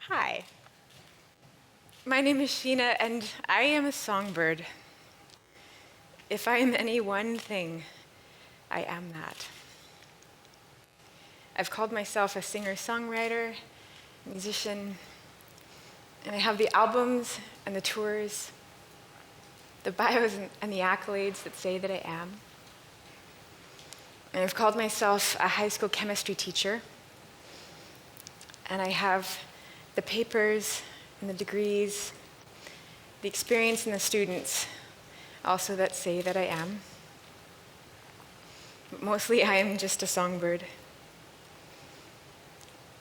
Hi, my name is Sheena, and I am a songbird. If I am any one thing, I am that. I've called myself a singer-songwriter, musician, and I have the albums and the tours, the bios and the accolades that say that I am. And I've called myself a high school chemistry teacher, and I have the papers and the degrees, the experience and the students also that say that I am. But mostly I am just a songbird.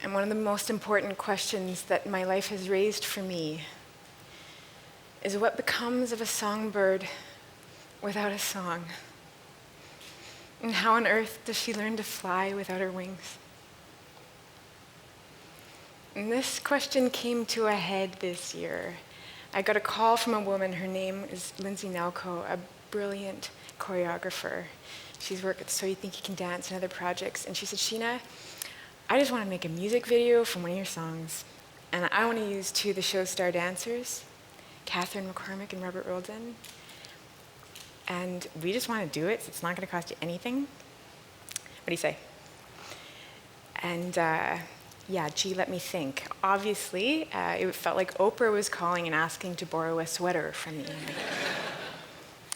And one of the most important questions that my life has raised for me is what becomes of a songbird without a song? And how on earth does she learn to fly without her wings? And this question came to a head this year. I got a call from a woman. Her name is Lindsay Nelko, a brilliant choreographer. She's worked with So You Think You Can Dance and other projects. And she said, Sheena, I just want to make a music video from one of your songs. And I want to use two of the show's star dancers, Catherine McCormick and Robert Roldan. And we just want to do it, so it's not going to cost you anything. What do you say? And yeah, gee, let me think. Obviously, it felt like Oprah was calling and asking to borrow a sweater from me.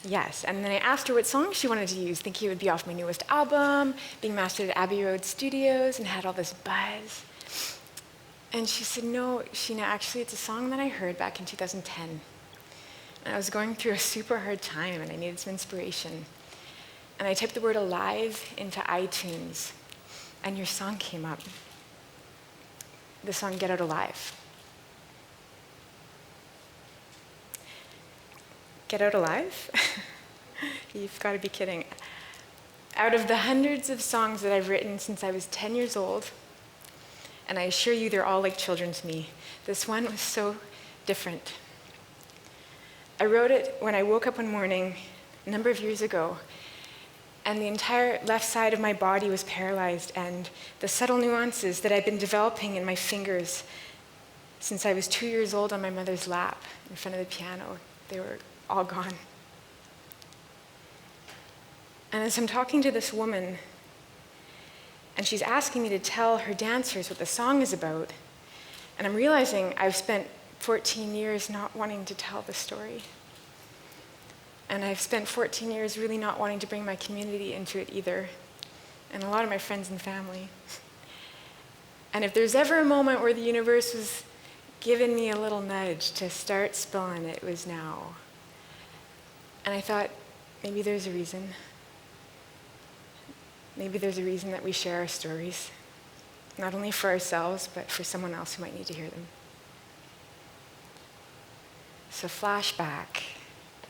Yes, and then I asked her what song she wanted to use, thinking it would be off my newest album, being mastered at Abbey Road Studios, and had all this buzz. And she said, no, Sheena, actually it's a song that I heard back in 2010. And I was going through a super hard time, and I needed some inspiration. And I typed the word alive into iTunes, and your song came up. The song Get Out Alive. Get Out Alive? You've got to be kidding. Out of the hundreds of songs that I've written since I was 10 years old, and I assure you they're all like children to me, this one was so different. I wrote it when I woke up one morning a number of years ago, and the entire left side of my body was paralyzed, and the subtle nuances that I'd been developing in my fingers since I was 2 years old on my mother's lap in front of the piano, they were all gone. And as I'm talking to this woman, and she's asking me to tell her dancers what the song is about, and I'm realizing I've spent 14 years not wanting to tell the story. And I've spent 14 years really not wanting to bring my community into it either, and a lot of my friends and family. And if there's ever a moment where the universe was giving me a little nudge to start spilling, it was now. And I thought, maybe there's a reason. Maybe there's a reason that we share our stories, not only for ourselves, but for someone else who might need to hear them. So flashback.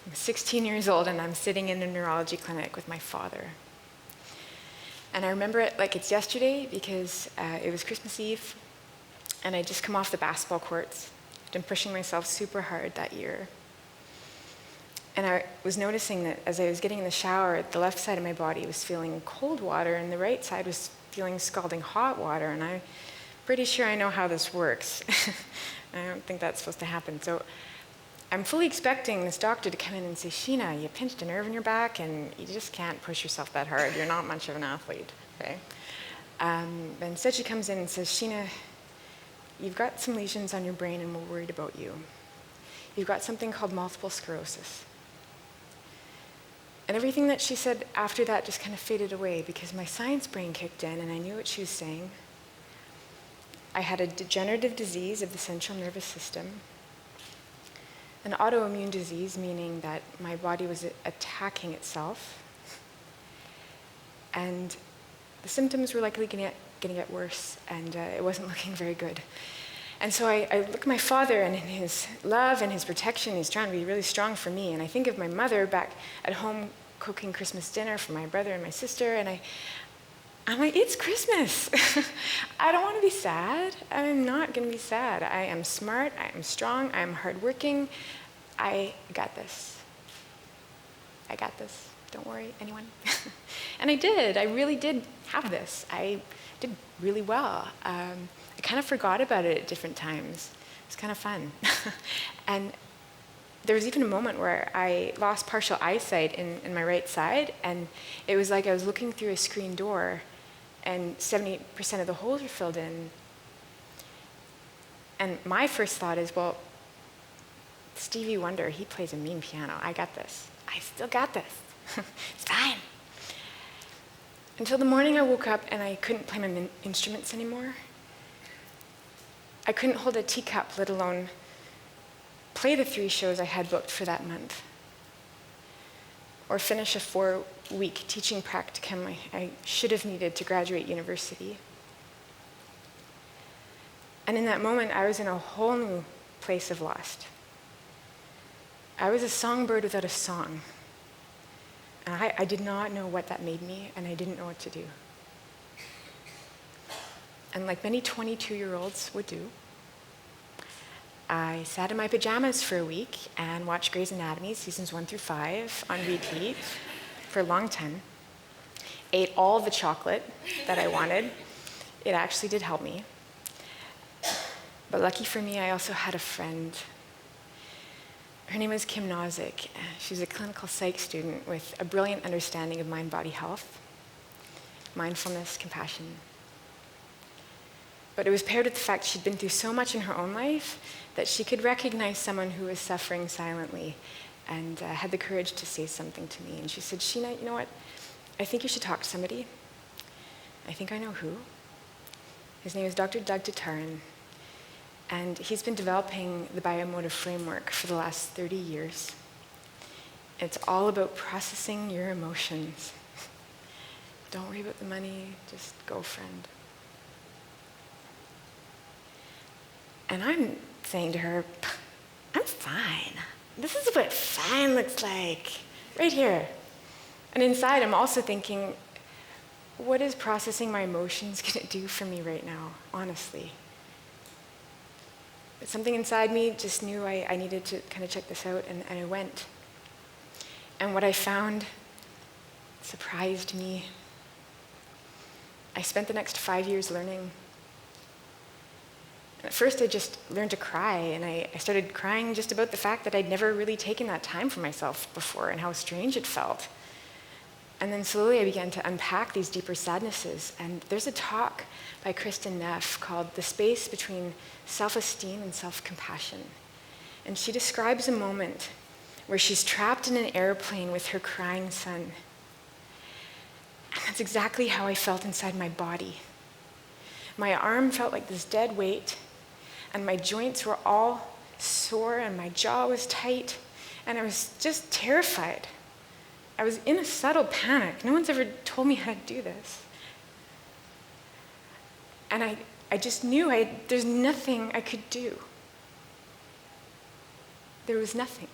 I'm 16 years old, and I'm sitting in a neurology clinic with my father. And I remember it like it's yesterday because it was Christmas Eve, and I'd just come off the basketball courts. I'd been pushing myself super hard that year. And I was noticing that as I was getting in the shower, the left side of my body was feeling cold water, and the right side was feeling scalding hot water, and I'm pretty sure I know how this works. I don't think that's supposed to happen. So I'm fully expecting this doctor to come in and say, Sheena, you pinched a nerve in your back and you just can't push yourself that hard. You're not much of an athlete, okay? But instead she comes in and says, Sheena, you've got some lesions on your brain and we're worried about you. You've got something called multiple sclerosis. And everything that she said after that just kind of faded away because my science brain kicked in and I knew what she was saying. I had a degenerative disease of the central nervous system. An autoimmune disease, meaning that my body was attacking itself. And the symptoms were likely going to get worse, and it wasn't looking very good. And so I look at my father, and in his love and his protection, he's trying to be really strong for me. And I think of my mother back at home cooking Christmas dinner for my brother and my sister, and I'm like, it's Christmas. I don't want to be sad. I'm not going to be sad. I am smart. I am strong. I am hardworking. I got this. I got this. Don't worry, anyone. And I did. I really did have this. I did really well. I kind of forgot about it at different times. It was kind of fun. And there was even a moment where I lost partial eyesight in my right side, and it was like I was looking through a screen door, and 70% of the holes were filled in. And my first thought is, well, Stevie Wonder, he plays a mean piano. I got this. I still got this. It's fine. Until the morning I woke up and I couldn't play my instruments anymore. I couldn't hold a teacup, let alone play the 3 shows I had booked for that month, or finish a 4-week teaching practicum I should have needed to graduate university. And in that moment, I was in a whole new place of lost. I was a songbird without a song. And I did not know what that made me, and I didn't know what to do. And like many 22-year-olds would do, I sat in my pajamas for a week and watched Grey's Anatomy, seasons 1 through 5, on repeat for a long time. Ate all the chocolate that I wanted. It actually did help me. But lucky for me, I also had a friend. Her name was Kim Nozick. She's a clinical psych student with a brilliant understanding of mind-body health, mindfulness, compassion. But it was paired with the fact she'd been through so much in her own life that she could recognize someone who was suffering silently and had the courage to say something to me. And she said, Sheena, you know what? I think you should talk to somebody. I think I know who. His name is Dr. Doug Tatarin. And he's been developing the biomotive framework for the last 30 years. It's all about processing your emotions. Don't worry about the money, just go, friend. And I'm saying to her, I'm fine. This is what fine looks like, right here. And inside, I'm also thinking, what is processing my emotions going to do for me right now, honestly? But something inside me just knew I needed to kind of check this out, and I went. And what I found surprised me. I spent the next 5 years learning. At first, I just learned to cry, and I started crying just about the fact that I'd never really taken that time for myself before and how strange it felt. And then slowly I began to unpack these deeper sadnesses. And there's a talk by Kristen Neff called The Space Between Self-Esteem and Self-Compassion. And she describes a moment where she's trapped in an airplane with her crying son. And that's exactly how I felt inside my body. My arm felt like this dead weight, and my joints were all sore, and my jaw was tight, and I was just terrified. I was in a subtle panic. No one's ever told me how to do this. And I just knew there's nothing I could do. There was nothing.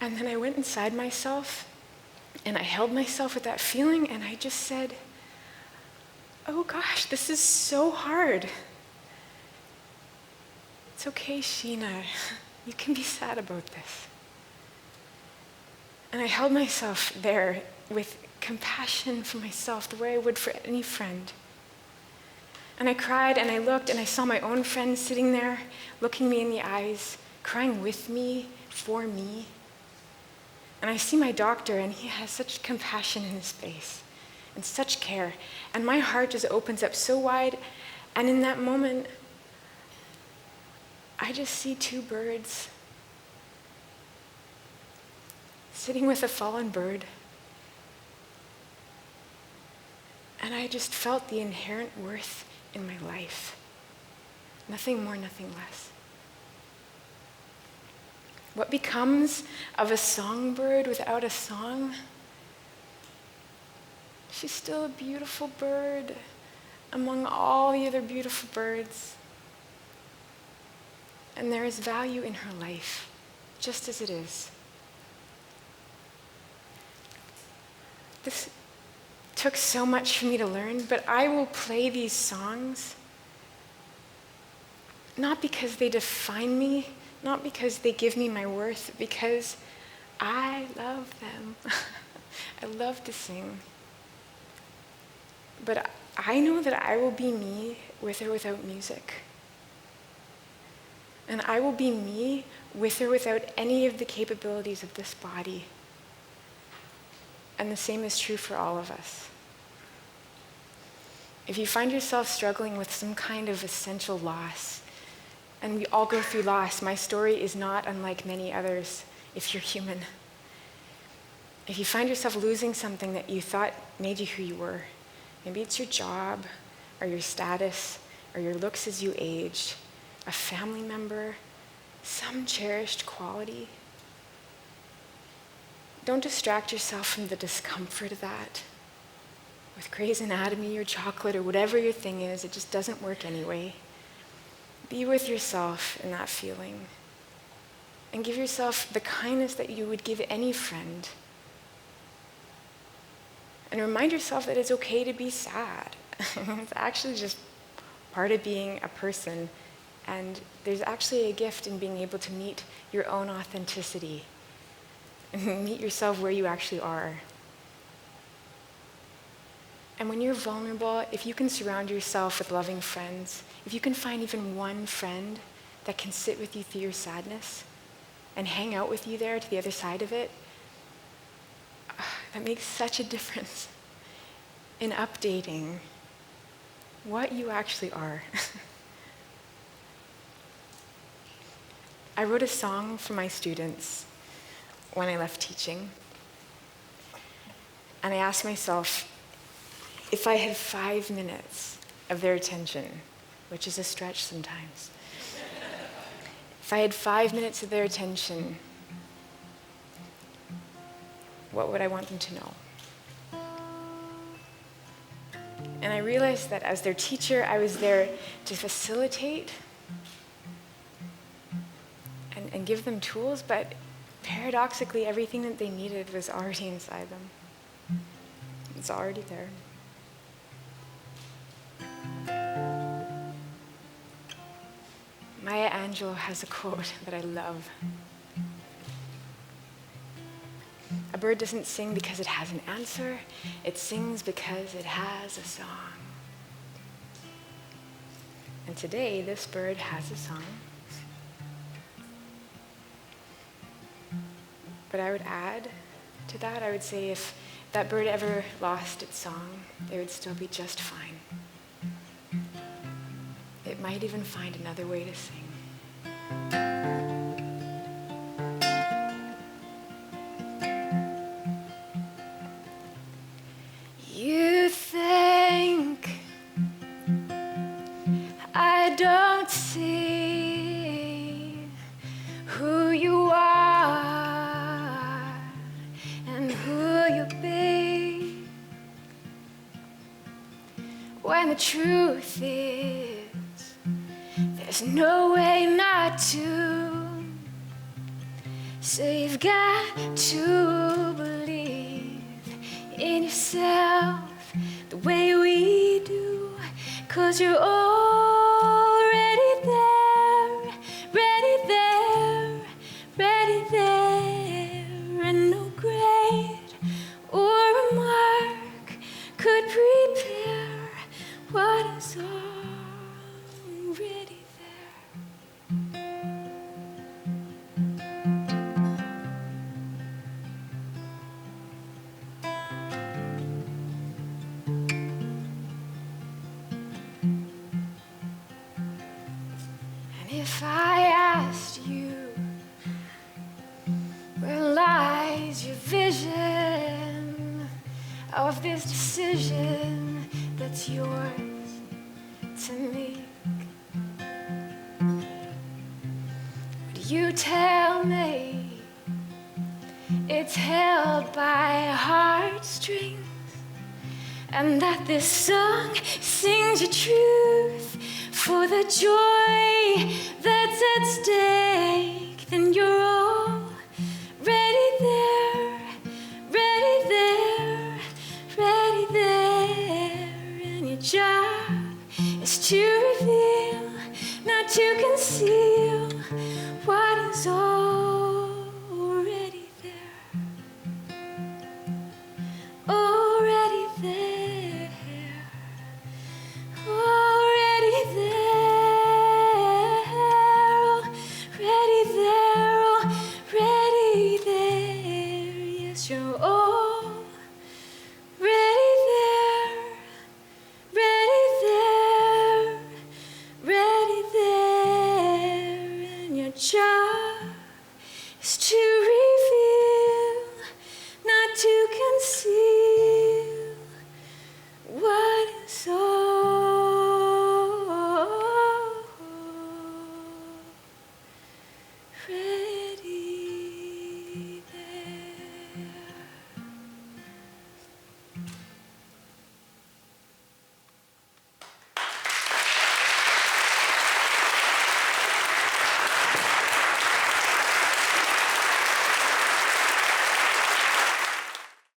And then I went inside myself, and I held myself with that feeling, and I just said, oh gosh, this is so hard. It's okay, Sheena. You can be sad about this. And I held myself there with compassion for myself, the way I would for any friend. And I cried, and I looked, and I saw my own friend sitting there, looking me in the eyes, crying with me, for me. And I see my doctor, and he has such compassion in his face, and such care. And my heart just opens up so wide, and in that moment, I just see 2 birds sitting with a fallen bird. And I just felt the inherent worth in my life. Nothing more, nothing less. What becomes of a songbird without a song? She's still a beautiful bird among all the other beautiful birds. And there is value in her life, just as it is. This took so much for me to learn, but I will play these songs not because they define me, not because they give me my worth, because I love them. I love to sing. But I know that I will be me with or without music. And I will be me with or without any of the capabilities of this body. And the same is true for all of us. If you find yourself struggling with some kind of essential loss, and we all go through loss, my story is not unlike many others if you're human. If you find yourself losing something that you thought made you who you were, maybe it's your job, or your status, or your looks as you aged, a family member, some cherished quality, don't distract yourself from the discomfort of that. With Grey's Anatomy or chocolate or whatever your thing is, it just doesn't work anyway. Be with yourself in that feeling. And give yourself the kindness that you would give any friend. And remind yourself that it's okay to be sad. It's actually just part of being a person. And there's actually a gift in being able to meet your own authenticity and meet yourself where you actually are. And when you're vulnerable, if you can surround yourself with loving friends, if you can find even one friend that can sit with you through your sadness and hang out with you there to the other side of it, that makes such a difference in updating what you actually are. I wrote a song for my students when I left teaching, and I asked myself, if I had 5 minutes of their attention, which is a stretch sometimes, if I had 5 minutes of their attention, what would I want them to know? And I realized that as their teacher, I was there to facilitate and give them tools, but paradoxically, everything that they needed was already inside them. It's already there. Maya Angelou has a quote that I love. A bird doesn't sing because it has an answer. It sings because it has a song. And today, this bird has a song. But I would add to that, I would say if that bird ever lost its song, it would still be just fine. It might even find another way to sing. You think I don't see who you are and who you'll be, when the truth is there's no way not to. So you've got to believe in yourself the way we do, 'cause you're already there, ready there, ready there, and no grade or remark could prepare what is already there. And if I asked you, where lies your vision of this decision that's yours to make? Would you tell me it's held by heartstrings, and that this song sings your truth for the joy that's at stake? Then you're already there, ready there, ready there, and your job is to reveal, not to conceal, what is all